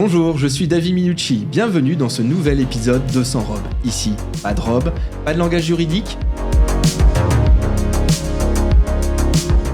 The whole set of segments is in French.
Bonjour, je suis David Minucci, bienvenue dans ce nouvel épisode de Sans Robe. Ici, pas de robe, pas de langage juridique.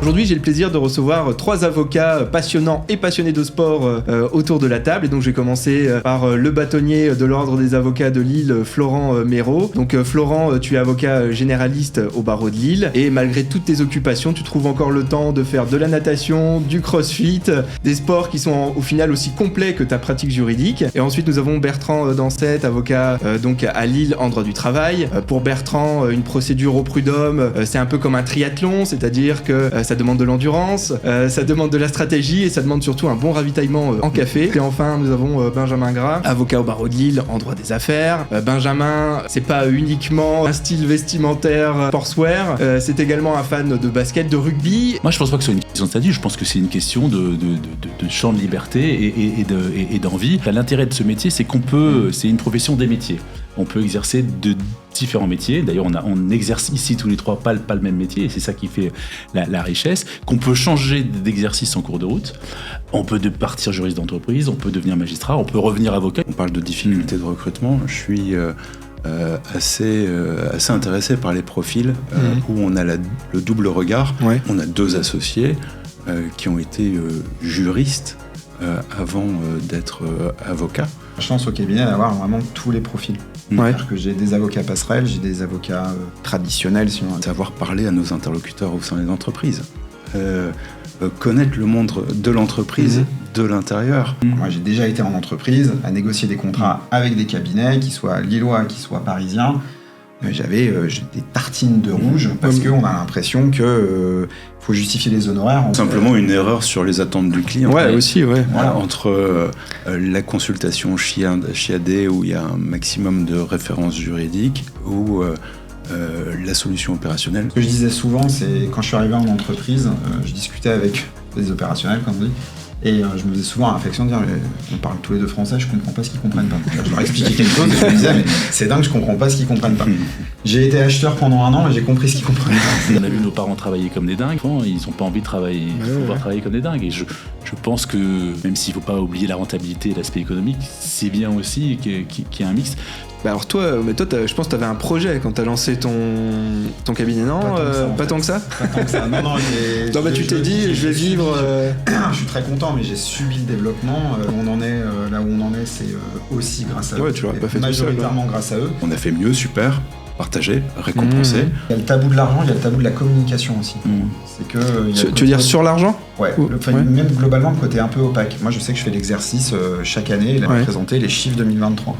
Aujourd'hui, j'ai le plaisir de recevoir 3 avocats passionnants et passionnés de sport autour de la table. Et donc, je vais commencer par le bâtonnier de l'Ordre des avocats de Lille, Florent Méraud. Donc, Florent, tu es avocat généraliste au barreau de Lille. Et malgré toutes tes occupations, tu trouves encore le temps de faire de la natation, du crossfit, des sports qui sont au final aussi complets que ta pratique juridique. Et ensuite, nous avons Bertrand Dansette, avocat donc à Lille en droit du travail. Pour Bertrand, une procédure au prud'homme, c'est un peu comme un triathlon, c'est-à-dire que ça demande de l'endurance, ça demande de la stratégie et ça demande surtout un bon ravitaillement en café. Et enfin, nous avons Benjamin Gras, avocat au barreau de Lille en droit des affaires. Benjamin, c'est pas uniquement un style vestimentaire sportswear, c'est également un fan de basket, de rugby. Moi, je pense pas que ce soit une question de statut, je pense que c'est une question de champ de liberté et d'envie. L'intérêt de ce métier, c'est c'est une profession des métiers. On peut exercer de différents métiers. D'ailleurs, on exerce ici tous les 3 pas le même métier, et c'est ça qui fait la richesse. Qu'on peut changer d'exercice en cours de route. On peut partir juriste d'entreprise, on peut devenir magistrat, on peut revenir avocat. On parle de difficultés de recrutement. Je suis assez intéressé par les profils où on a le double regard. Ouais. On a 2 associés qui ont été juristes avant d'être avocats. La chance au cabinet d'avoir vraiment tous les profils. Ouais. C'est-à-dire que j'ai des avocats passerelles, j'ai des avocats traditionnels. Si on... Savoir parler à nos interlocuteurs au sein des entreprises. Connaître le monde de l'entreprise de l'intérieur. Moi, j'ai déjà été en entreprise à négocier des contrats avec des cabinets, qu'ils soient lillois, qu'ils soient parisiens. J'avais des tartines de rouge parce qu'on a l'impression que faut justifier les honoraires. Simplement une erreur sur les attentes du client. Ouais, aussi, ouais. Voilà, entre la consultation chiadée où il y a un maximum de références juridiques ou la solution opérationnelle. Ce que je disais souvent, c'est quand je suis arrivé en entreprise, je discutais avec des opérationnels, comme on dit, et je me faisais souvent la réflexion de dire on parle tous les 2 français, je comprends pas ce qu'ils comprennent pas. Je leur expliquais quelque chose et je me disais mais c'est dingue, je comprends pas ce qu'ils comprennent pas. J'ai été acheteur pendant 1 an et j'ai compris ce qu'ils comprenaient pas. On a vu nos parents travailler comme des dingues, ils n'ont pas envie de travailler, travailler comme des dingues. Et je pense que même s'il ne faut pas oublier la rentabilité et l'aspect économique, c'est bien aussi qu'il y ait un mix. Bah alors toi, je pense que tu avais un projet quand tu as lancé ton cabinet, non? Pas tant que ça. Non, Non, tu t'es dit, je vais vivre... Je suis très content, mais j'ai subi le développement. On en est là où on en est, c'est aussi grâce à eux. Ouais, tu l'aurais pas fait tout seul. Majoritairement grâce à eux. On a fait mieux, super, partagé, récompensé. Il y a le tabou de l'argent, il y a le tabou de la communication aussi. C'est que... Tu veux dire sur l'argent? Ouais, même globalement le côté un peu opaque. Moi, je sais que je fais l'exercice chaque année, de présenter les chiffres 2023.